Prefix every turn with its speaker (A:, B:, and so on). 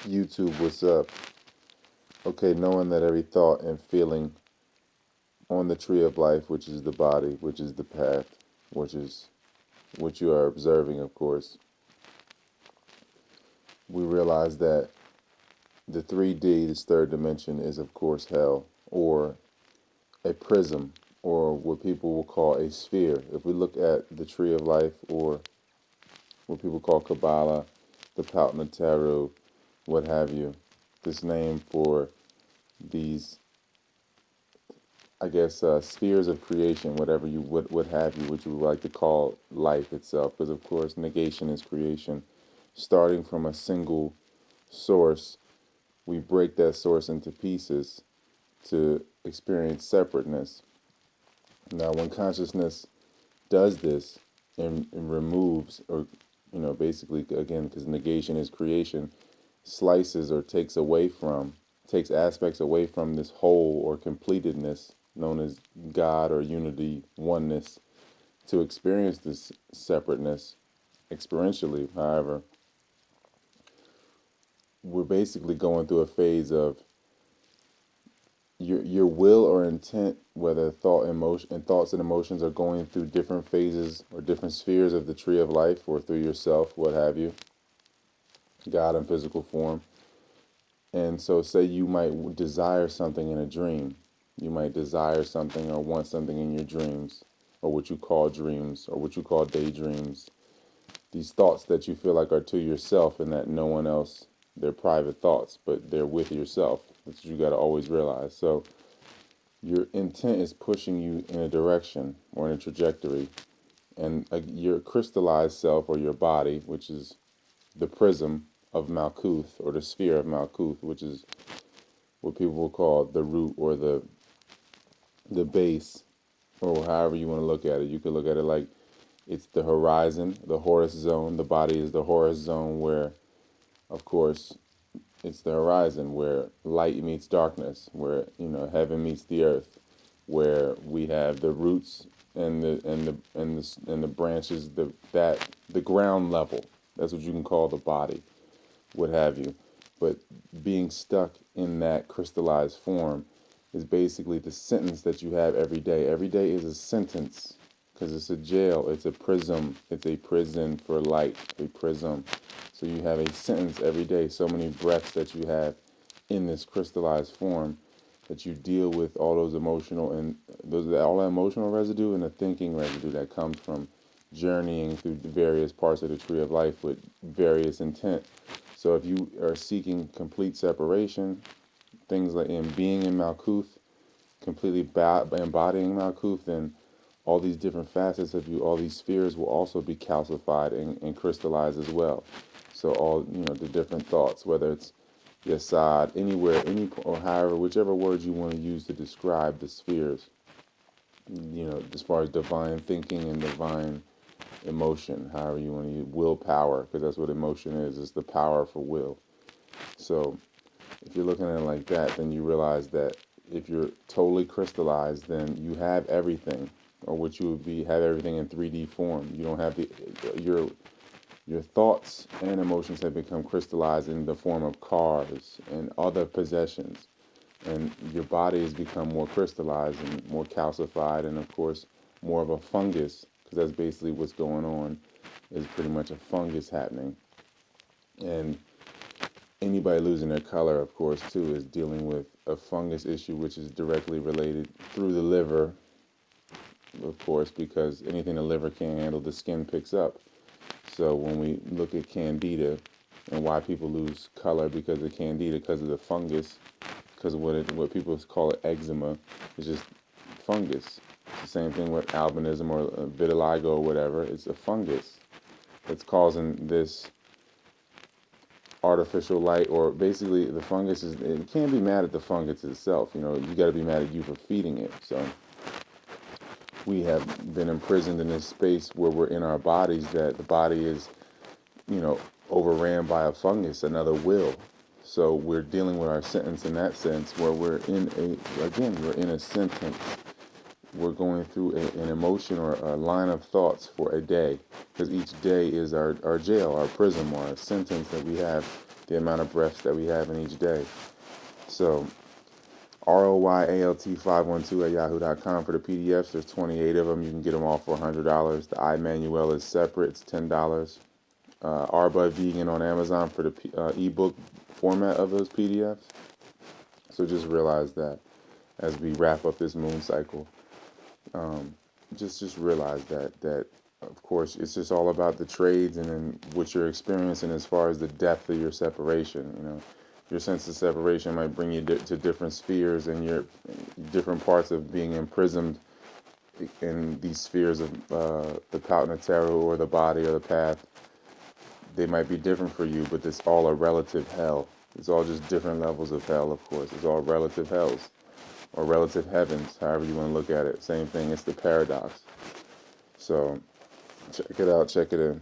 A: YouTube, what's up? Okay, knowing that every thought and feeling on the tree of life, which is the body, which is the path, which is what you are observing, of course, we realize that the 3D, this third dimension, is of course hell, or a prism, or what people will call a sphere. If we look at the tree of life, or what people call Kabbalah, the Pautna Tarot, what have you, this name for these spheres of creation, whatever you would have you, what you would like to call life itself, because of course negation is creation. Starting from a single source, we break that source into pieces to experience separateness. Now, when consciousness does this and removes, or basically again, because negation is creation, slices or takes aspects away from this whole or completedness known as God or unity, oneness, to experience this separateness experientially. However, we're basically going through a phase of your will or intent, whether thoughts and emotions are going through different phases or different spheres of the tree of life, or through yourself, what have you, God in physical form. And so, say you might desire something in a dream. You might desire something or want something in your dreams, or what you call dreams, or what you call daydreams. These thoughts that you feel like are to yourself and that no one else, they're private thoughts, but they're with yourself. That's what you got to always realize. So, your intent is pushing you in a direction or in a trajectory. And your crystallized self, or your body, which is the prism of Malkuth, or the sphere of Malkuth, which is what people will call the root, or the base, or however you want to look at it. You could look at it like it's the horizon, the Horus zone. The body is the Horus zone, where, of course, it's the horizon where light meets darkness, where heaven meets the earth, where we have the roots and the branches, the ground level. That's what you can call the body, what have you. But being stuck in that crystallized form is basically the sentence that you have every day. Every day is a sentence, because it's a jail, it's a prism, it's a prison for light, a prism. So you have a sentence every day, so many breaths that you have in this crystallized form, that you deal with all those emotional and all that emotional residue and the thinking residue that comes from journeying through the various parts of the tree of life with various intent. So if you are seeking complete separation, things like in being in Malkuth, completely embodying Malkuth, then all these different facets of you, all these spheres will also be calcified and crystallized as well. So all, the different thoughts, whether it's Yesod, anywhere, or however, whichever words you want to use to describe the spheres, as far as divine thinking and divine emotion, however you want to use willpower, because that's what emotion is. It's the power for will. So if you're looking at it like that, then you realize that if you're totally crystallized, then you have everything, or what you would be, have everything in 3D form. You don't have your thoughts and emotions have become crystallized in the form of cars and other possessions. And your body has become more crystallized and more calcified, and of course, more of a fungus, because that's basically what's going on, is pretty much a fungus happening. And anybody losing their color, of course, too, is dealing with a fungus issue, which is directly related through the liver, of course, because anything the liver can't handle, the skin picks up. So when we look at candida and why people lose color because of candida, because of the fungus, because of what people call it eczema, it's just fungus. It's the same thing with albinism or vitiligo or whatever. It's a fungus that's causing this artificial light, or basically the fungus is, you can't be mad at the fungus itself. You got to be mad at you for feeding it. So we have been imprisoned in this space where we're in our bodies, that the body is, overran by a fungus, another will. So we're dealing with our sentence in that sense, where we're in a sentence we're going through an emotion or a line of thoughts for a day, because each day is our jail, our prison, or our sentence that we have, the amount of breaths that we have in each day. So ROYALT512 at yahoo.com for the PDFs. There's 28 of them. You can get them all for $100. The iManual is separate. It's $10. Arba Vegan on Amazon for the ebook format of those PDFs. So just realize that as we wrap up this moon cycle, just realize that of course it's just all about the trades and then what you're experiencing as far as the depth of your separation. Your sense of separation might bring you to different spheres, and your different parts of being imprisoned in these spheres of the Pautna Tarot or the body or the path. They might be different for you, but it's all a relative hell. It's all just different levels of hell, of course. It's all relative hells or relative heavens, however you want to look at it. Same thing, it's the paradox. So check it out, check it in.